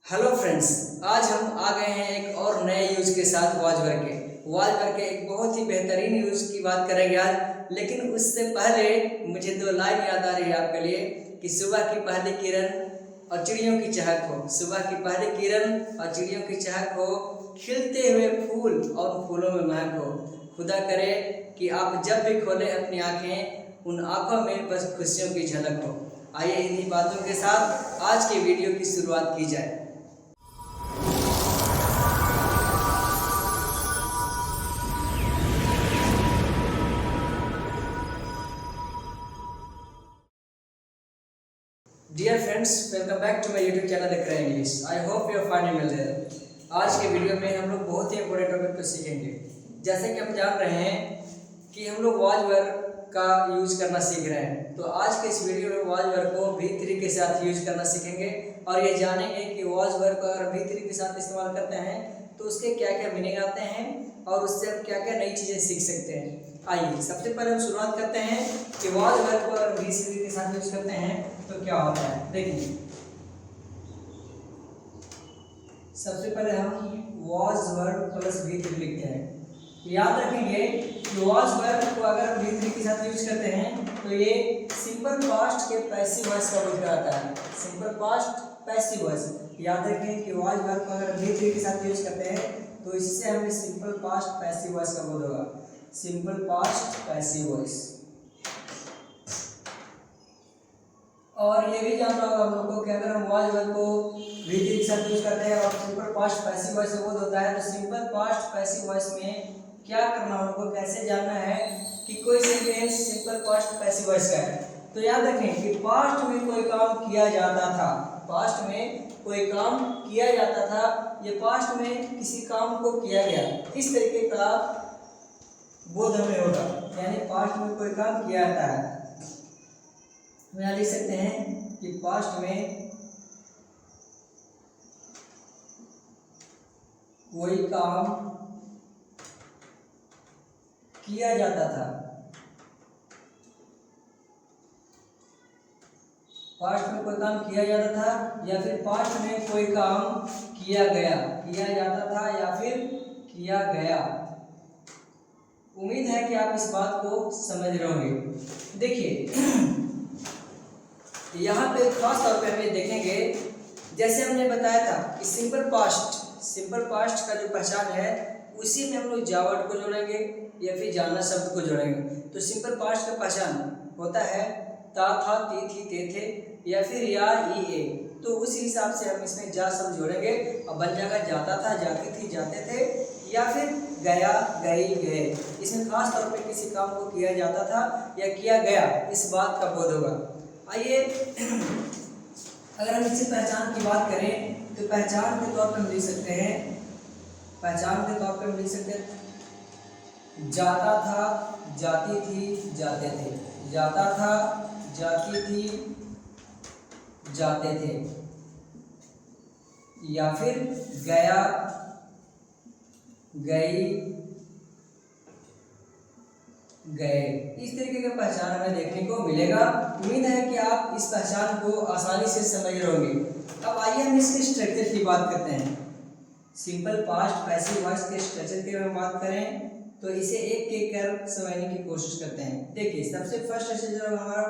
Hello friends, आज हम आ गए हैं एक और नए यूज के साथ वाज वर्क के एक बहुत ही बेहतरीन यूज की बात करेंगे आज। लेकिन उससे पहले मुझे दो लाइन याद आ रही है आपके लिए कि सुबह की पहली किरण और चिड़ियों की चहक हो। सुबह की पहली किरण और चिड़ियों की चहक हो, खिलते हुए फूल और फूलों में महक हो। खुदा करे कि आप जब भी खोलें अपनी आंखें, उन आंखों में बस खुशियों की झलक हो। आइए इन्हीं बातों के साथ आज के वीडियो की शुरुआत की जाए। Dear friends, welcome back to my YouTube channel the cry English. I hope you are finding well there. आज के वीडियो में हम लोग बहुत ही इंपॉर्टेंट टॉपिक को सीखेंगे। जैसे कि हम जान रहे हैं कि हम लोग वॉज वर्क का यूज करना सीख रहे हैं, तो आज के इस वीडियो में वॉज वर्क को भी थ्री के साथ यूज करना सीखेंगे और ये जानेंगे कि वॉज वर्क को अगर भी थ्री के साथ इस्तेमाल करते हैं तो उसके क्या क्या मीनिंग आते हैं और उससे हम क्या क्या नई चीज़ें सीख सकते हैं। आइए सबसे पहले हम शुरुआत करते हैं कि वॉज वर्क को अगर भी थ्री के साथ यूज करते हैं तो क्या होता है। देखिए, सबसे पहले हम वॉज वर्क प्लस भी थ्री लिखते हैं। याद रखेंगे कि वॉज वर्क को अगर भी थ्री के साथ यूज करते हैं तो ये सिंपल पास्ट के पैसिव वॉइस का बोध कराता है। सिंपल पास्ट पैसिव वॉइस, याद रखें कि वॉज वर्क को अगर भी थ्री के साथ यूज करते हैं तो इससे हमें सिंपल पास्ट पैसिव वॉइस का बोध होगा। Simple past passive voice. और ये भी जानना होगा हम लोग को कि अगर हम वॉज वर्क को भी थ्री के साथ यूज करते हैं और सिंपल पास्ट पैसिव वॉइस से बोध होता है तो सिंपल पास्ट पैसिव वॉइस में क्या करना हमको, कैसे जानना है कि कोई sentence simple past passive voice का है। तो याद रखें कि पास्ट में कोई काम किया जाता था, पास्ट में कोई काम किया जाता था, ये पास्ट में किसी काम को किया गया, इस तरीके का बोध हमें होगा। यानी पास्ट में कोई काम किया जाता है, हम यहाँ लिख सकते हैं कि पास्ट में कोई काम किया जाता था। पास्ट में कोई काम किया जाता था या फिर पास्ट में कोई काम किया गया, किया जाता था या फिर किया गया। उम्मीद है कि आप इस बात को समझ रहे होंगे। देखिए यहाँ पे खास तौर पे हमें देखेंगे, जैसे हमने बताया था कि सिंपल पास्ट का जो पहचान है उसी में हम लोग जावर्ड को जोड़ेंगे या फिर जाना शब्द को जोड़ेंगे। तो सिंपल पास्ट का पहचान होता है ता, था, ती, थी, ते, थे या फिर या, ई, ए। तो उस हिसाब से हम इसमें जा शब्द जोड़ेंगे और बन जाएगा जाता था, जाती थी, जाते थे या फिर गया, गई, गए। इसमें खास तौर पे किसी काम को किया जाता था या किया गया, इस बात का बोध होगा। आइए अगर हम इससे पहचान की बात करें तो पहचान के तौर पर हम लिख सकते हैं, पहचान के तौर पर हम लिख सकते हैं जाता था, जाती थी, जाते थे। जाता था, जाती थी, जाते थे या फिर गया, गई, गए। इस तरीके का पहचान हमें देखने को मिलेगा। उम्मीद है कि आप इस पहचान को आसानी से समझ रहे होंगे। अब आइए हम इसके स्ट्रक्चर की बात करते हैं। सिंपल पास्ट पैसिव वॉइस के स्ट्रक्चर की अगर बात करें तो इसे एक एक कर समझने की कोशिश करते हैं। देखिए, सबसे फर्स्ट स्ट्रक्चर होगा हमारा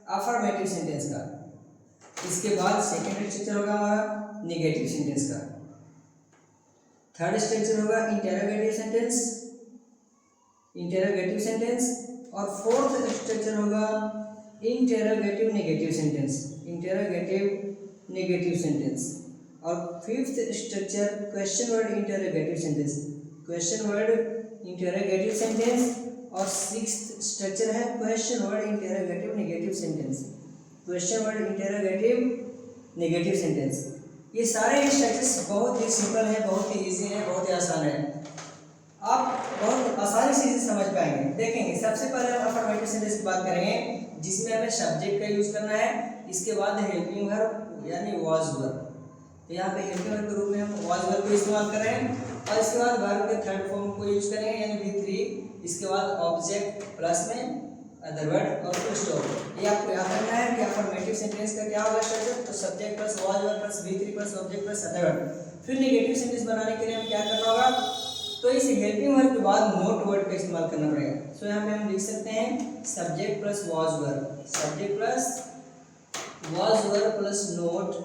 अफर्मेटिव सेंटेंस का, इसके बाद सेकेंड स्ट्रक्चर होगा हमारा निगेटिव सेंटेंस का, थर्ड स्ट्रक्चर होगा इंटेरोगेटिव सेंटेंस और फोर्थ स्ट्रक्चर होगा इंटेरोगेटिव नेगेटिव सेंटेंस और fifth structure question word interrogative sentence और सिक्स्थ स्ट्रक्चर है question word interrogative negative sentence. ये सारे स्ट्रक्चर्स बहुत ही सिंपल है, बहुत ही इजी है, बहुत ही आसान है, आप बहुत आसानी से इसे समझ पाएंगे। देखेंगे सबसे पहले हम अफर्मेटिव सेंटेंस की बात करेंगे जिसमें हमें सब्जेक्ट का यूज करना है। इसके बाद हेल्पिंग वर्ब यानी वॉज वर्ब। तो यहाँ पे हेल्पिंग वर्ब के रूप में हम वॉज वर्ब को इस्तेमाल कर रहे हैं और इसके बाद वर्ब के थर्ड फॉर्म को यूज करेंगे यानी भी थ्री। इसके बाद ऑब्जेक्ट प्लस में अदर वर्ड और फुल स्टॉप। ये आपको याद रखना है कि अफर्मेटिव सेंटेंस का क्या होगा स्ट्रक्चर, तो subject plus was verb plus V3 plus object plus other word. फिर नेगेटिव सेंटेंस बनाने के लिए हम क्या करना होगा, तो इस हेल्पिंग वर्ब के बाद नोट वर्ड का इस्तेमाल करना पड़ेगा। सो यहाँ पे हम लिख सकते हैं subject plus was verb, subject plus was verb plus note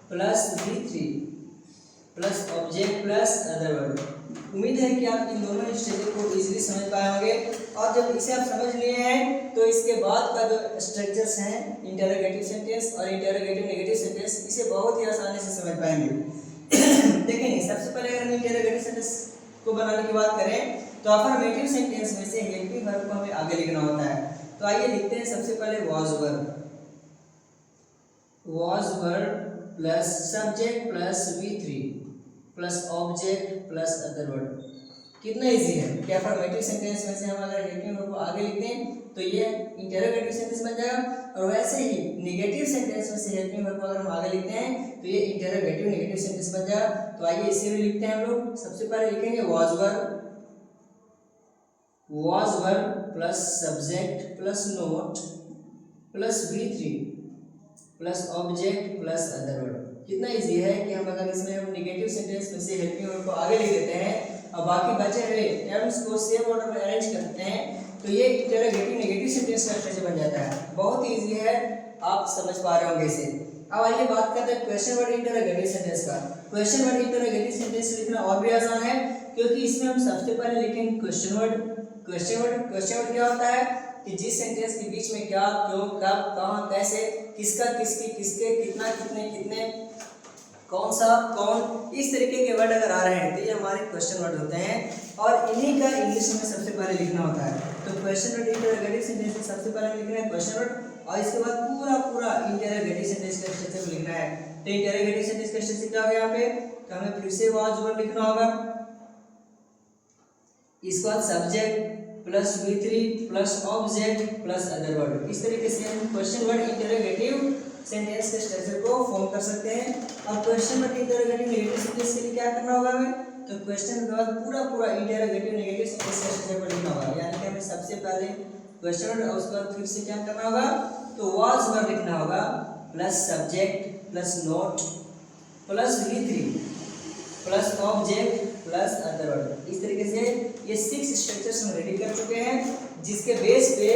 plus V3 plus object plus other word. उम्मीद है कि आप इन दोनों स्टेज को इजीली समझ पाए होंगे। और जब इसे आप समझ लिए हैं तो इसके बाद का जो स्ट्रक्चर्स हैं इंटरोगेटिव सेंटेंस और इंटरोगेटिव नेगेटिव सेंटेंस, इसे बहुत ही आसानी से समझ पाएंगे। देखेंगे सबसे पहले अगर हम इंटरोगेटिव सेंटेंस को बनाने की बात करें तो अफर्मेटिव सेंटेंस में से हेल्पिंग वर्ब को हमें आगे लिखना होता है। तो आइए लिखते हैं सबसे पहले was verb plus subject plus V3 plus object plus other word. कितना इजी है कि अफर्मेटिव सेंटेंस में से हम अगर हेल्पिंग वर्ब को आगे लिखते हैं तो ये इंटरोगेटिव सेंटेंस बन जाएगा, और वैसे ही नेगेटिव सेंटेंस में से हेल्पिंग वर्ब को अगर हम आगे लिखते हैं तो ये इंटरोगेटिव नेगेटिव सेंटेंस बन जाएगा। तो आइए इसे भी लिखते हैं हम लोग। सबसे पहले लिखेंगे was verb plus subject plus note plus V3 plus object plus other word. कितना इजी है कि हम अगर इसमें हम नेगेटिव सेंटेंस में से हेल्पिंग वर्ब को आगे लिख देते हैं और बाकी बचे हुए टर्म्स को सेम ऑर्डर में अरेंज करते हैं तो ये इंटरोगेटिव नेगेटिव सेंटेंस का स्ट्रक्चर बन जाता है। बहुत ही इजी है, आप समझ पा रहे होंगे इसे। अब आइए बात करते हैं क्वेश्चन वर्ड इंटरोगेटिव सेंटेंस का। क्वेश्चन वर्ड इंटरोगेटिव सेंटेंस लिखना और भी आसान है, क्योंकि इसमें हम सबसे पहले लिखेंगे क्वेश्चन वर्ड। क्वेश्चन वर्ड क्या होता है कि जिस सेंटेंस के बीच में क्या, क्यों, कब, कहाँ, कैसे, किसका, किसकी, किसके, कितना, कितने, कितने, कौन सा, कौन, इस तरीके के वर्ड अगर आ रहे हैं तो ये हमारे क्वेश्चन वर्ड होते हैं और इन्हीं का इंग्लिश में सबसे पहले लिखना होता है। तो क्वेश्चन वर्ड इंटरोगेटिव सेंटेंस में सबसे पहले लिखना है क्वेश्चन वर्ड और इसके बाद पूरा इंटरोगेटिव सेंटेंस का स्ट्रक्चर लिखना है। तो इंटरोगेटिव सेंटेंस का स्ट्रक्चर क्या होगा यहाँ पे, तो हमें फिर से वाज वर्ब लिखना होगा, इसके बाद subject plus V3 plus object plus other word. इस तरीके से हम क्वेश्चन वर्ड इंटरोगेटिव सेंटेंस के स्ट्रक्चर को फॉर्म कर सकते हैं। और question word interrogative negative sentence के लिए क्या करना होगा हमें, तो क्वेश्चन के बाद पूरा इंटरोगेटिव नेगेटिव सेंटेंस के स्ट्रक्चर को लिखना होगा। यानी कि हमें सबसे पहले क्वेश्चन वर्ड और उसके बाद फिर से क्या करना होगा, तो वाज वर्ब लिखना होगा plus subject plus note plus V3 plus object plus other word. इस तरीके से ये 6 स्ट्रक्चर्स हम रेडी कर चुके हैं, जिसके बेस पे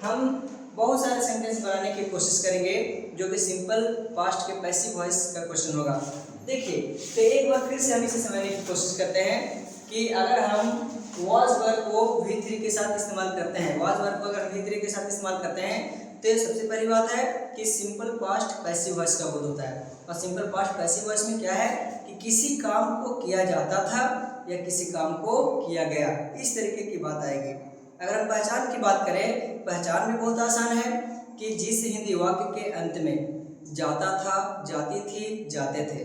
हम बहुत सारे सेंटेंस बनाने की कोशिश करेंगे जो कि सिंपल पास्ट के पैसिव वॉइस का क्वेश्चन होगा। देखिए तो एक बार फिर से हम इसे समझने की कोशिश करते हैं कि अगर हम वाज वर्ब को V3 के साथ इस्तेमाल करते हैं, वाज वर्ब को अगर V3 के साथ इस्तेमाल करते हैं तो सबसे पहली बात है कि सिंपल पास्ट पैसिव वॉइस का बोध होता है। और सिंपल पास्ट पैसिव वॉइस में क्या है कि किसी काम को किया जाता था या किसी काम को किया गया, इस तरीके की बात आएगी। अगर हम पहचान की बात करें, पहचान भी बहुत आसान है कि जिस हिंदी वाक्य के अंत में जाता था, जाती थी, जाते थे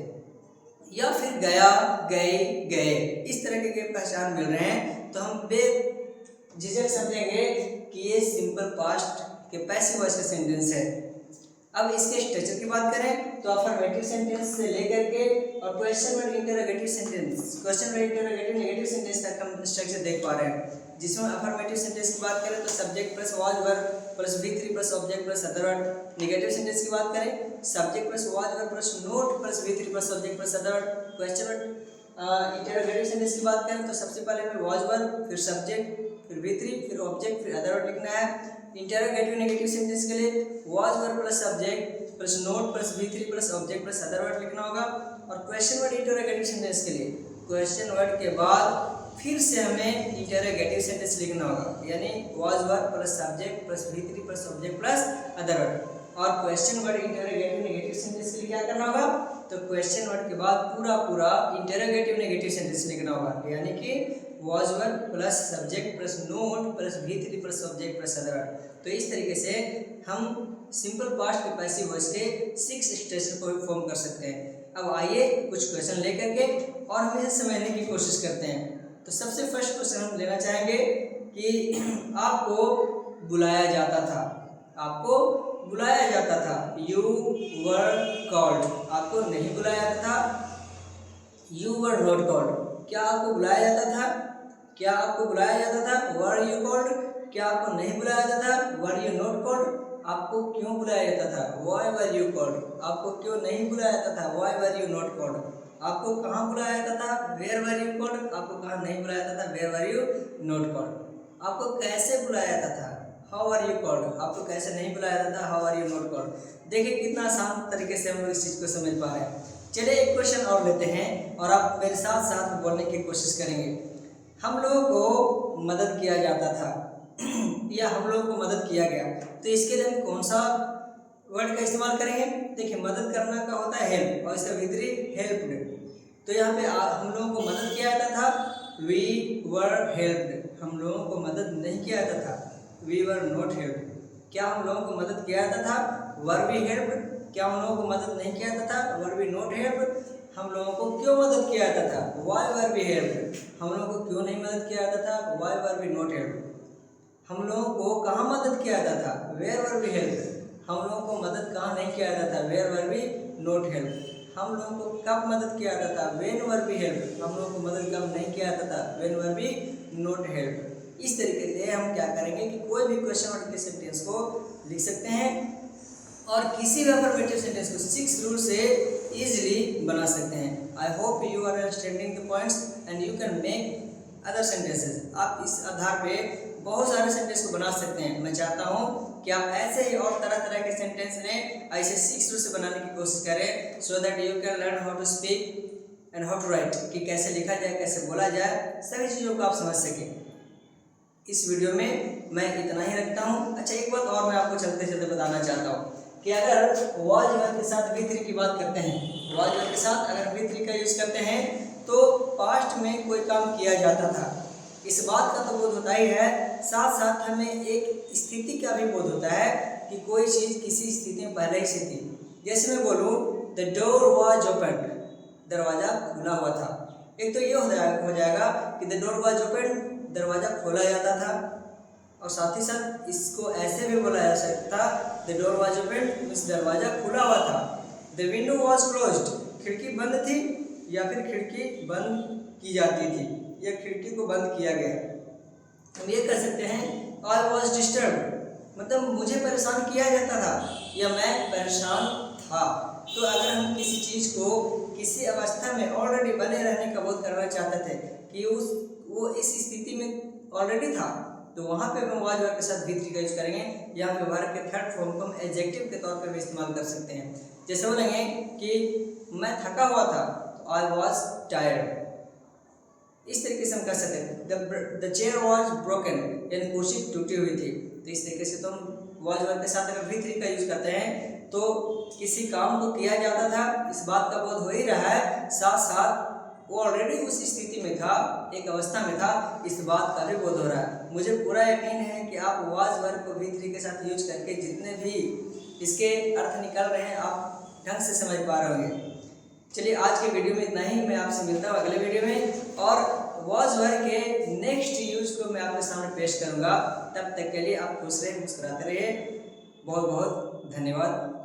या फिर गया, गए, गए, इस तरह के पहचान मिल रहे हैं तो हम बेझिझक समझेंगे कि ये सिंपल पास्ट के पैसिव वॉइस का सेंटेंस है। अब इसके स्ट्रक्चर की बात करें तो अफर्मेटिव सेंटेंस से लेकर के और question word interrogative sentence, question word interrogative negative sentence तक हम स्ट्रक्चर देख पा रहे हैं। जिसमें अफर्मेटिव सेंटेंस की बात करें तो subject plus was verb plus V3 plus object plus other word. Negative sentence की बात करें subject plus was verb plus note plus V3 plus object plus other word. Question word interrogative sentence की बात करें तो सबसे पहले हमें वाज वर्ब, फिर सब्जेक्ट, फिर V3, फिर ऑब्जेक्ट, फिर अदर वर्ड लिखना है। इंटरोगेटिव नेगेटिव सेंटेंस के लिए was verb plus subject plus note plus V3 plus object plus other word लिखना होगा। और क्वेश्चन वर्ड इंटरोगेटिव सेंटेंस के लिए क्वेश्चन वर्ड के बाद फिर से हमें इंटरोगेटिव सेंटेंस लिखना होगा, यानी was verb plus subject plus V3 plus object plus other word. और question word interrogative negative sentence के लिए क्या करना होगा, तो क्वेश्चन वर्ड के बाद पूरा इंटरोगेटिव नेगेटिव सेंटेंस लिखना होगा, यानी कि was verb plus subject plus note plus V3 plus object plus other word. तो इस तरीके से हम सिंपल पास्ट के पैसिव वॉइस के 6 स्ट्रक्चर को फॉर्म कर सकते हैं। अब आइए कुछ क्वेश्चन लेकर के और हम इसे समझने की कोशिश करते हैं। तो सबसे फर्स्ट क्वेश्चन हम लेना चाहेंगे कि आपको बुलाया जाता था, आपको बुलाया जाता था, यू वर कॉल्ड, आपको नहीं बुलाया जाता था, यू वर नॉट कॉल्ड। क्या आपको बुलाया जाता था, क्या आपको बुलाया जाता था, वर यू कॉल्ड, क्या आपको नहीं बुलाया जाता था? Were you not called? आपको क्यों बुलाया जाता था? Why were you called? आपको क्यों नहीं बुलाया जाता था? Why were you not called? आपको कहाँ बुलाया जाता था? Where were you called? आपको कहाँ नहीं बुलाया जाता था? Where were you not called? आपको कैसे बुलाया जाता था? How are you called? आपको कैसे नहीं बुलाया जाता था? How are you not called? देखिए कितना आसान तरीके से हम लोग इस चीज़ को समझ पा रहे हैं। चलिए एक क्वेश्चन और लेते हैं और आप मेरे साथ साथ बोलने की कोशिश करेंगे। हम लोगों को मदद किया जाता था या हम लोगों को मदद किया गया, तो इसके लिए हम कौन सा वर्ड का इस्तेमाल करेंगे? देखिए मदद करना का होता है हेल्प और इसका विपरीत हेल्प्ड। तो यहाँ पे हम लोगों को मदद किया जाता था, वी वर हेल्प्ड। हम लोगों को मदद नहीं किया जाता था, वी वर नॉट हेल्प्ड। क्या हम लोगों को मदद किया जाता था? Were we helped. क्या हम लोगों को मदद नहीं किया जाता था? Were we not helped. हम लोगों को क्यों मदद किया जाता था? Why were we helped. हम लोगों को क्यों नहीं मदद किया जाता था? Why were we not helped. हम लोगों को कहाँ मदद किया जाता था? Where were we helped. हम लोगों को मदद कहाँ नहीं किया जाता था? Where were we not helped. हम लोगों को कब मदद किया जाता था? When were we helped. हम लोगों को मदद कब नहीं किया जाता था? When were we not helped. इस तरीके से हम क्या करेंगे कि कोई भी क्वेश्चन वर्ड के सेंटेंस को लिख सकते हैं और किसी भी अफर्मेटिव सेंटेंस को 6 रूल से इजीली बना सकते हैं। I hope you are understanding the points and you can make other sentences. आप इस आधार पे बहुत सारे सेंटेंस को बना सकते हैं। मैं चाहता हूँ कि आप ऐसे ही और तरह तरह के सेंटेंस लें, ऐसे 6 रूल से बनाने की कोशिश करें, so that you can learn how to speak and how to write, कि कैसे लिखा जाए, कैसे बोला जाए, सभी चीज़ों को आप समझ सकें। इस वीडियो में मैं इतना ही रखता हूँ। अच्छा एक बात और मैं आपको चलते चलते बताना चाहता हूँ कि अगर वाज वर के साथ V3 की बात करते हैं, वाज वर के साथ अगर V3 का यूज करते हैं तो पास्ट में कोई काम किया जाता था, इस बात का तो बोध होता ही है, साथ साथ हमें एक स्थिति का भी बोध होता है कि कोई चीज़ किसी स्थिति में पहले ही से थी। जैसे मैं बोलूँ द डोर वाज ओपन, दरवाज़ा खुला हुआ था। एक तो ये हो जाएगा कि द डोर वाज ओपन, दरवाज़ा खोला जाता था, और साथ ही साथ इसको ऐसे भी बोला जा सकता the door was open means दरवाज़ा खुला हुआ था। द विंडो वाज क्लोज्ड, खिड़की बंद थी या फिर खिड़की बंद की जाती थी या खिड़की को बंद किया गया। हम ये कह सकते हैं आई वाज डिस्टर्ब, मतलब मुझे परेशान किया जाता था या मैं परेशान था। तो अगर हम किसी चीज़ को किसी अवस्था में ऑलरेडी बने रहने का बोध करना चाहते थे कि वो इस स्थिति में ऑलरेडी था, तो वहाँ पे हम वाज वर के साथ V3 का यूज करेंगे। यहाँ पे वर्ब के थर्ड फॉर्म को हम एडजेक्टिव के तौर पे भी इस्तेमाल कर सकते हैं। जैसे बोलेंगे कि मैं थका हुआ था, तो आई वाज टायर्ड। इस तरीके से हम कह सकते हैं द चेयर वाज ब्रोकन, यानी कुर्सी टूटी हुई थी। तो इस तरीके से तो हम वाज वर के साथ अगर V3 का यूज करते हैं तो किसी काम को किया जाता था, इस बात का बोध हो ही रहा है, साथ साथ वो ऑलरेडी उस स्थिति में था, एक अवस्था में था, इस बात का भी बोध हो रहा है। मुझे पूरा यकीन है कि आप वाज वर को V3 के साथ यूज करके जितने भी इसके अर्थ निकल रहे हैं आप ढंग से समझ पा रहे होंगे। चलिए आज के वीडियो में इतना ही, मैं आपसे मिलता हूँ अगले वीडियो में और वाज वर के नेक्स्ट यूज को मैं आपके सामने पेश करूँगा। तब तक के लिए आप खुश रहिए, मुस्कुराते रहिए। बहुत बहुत धन्यवाद।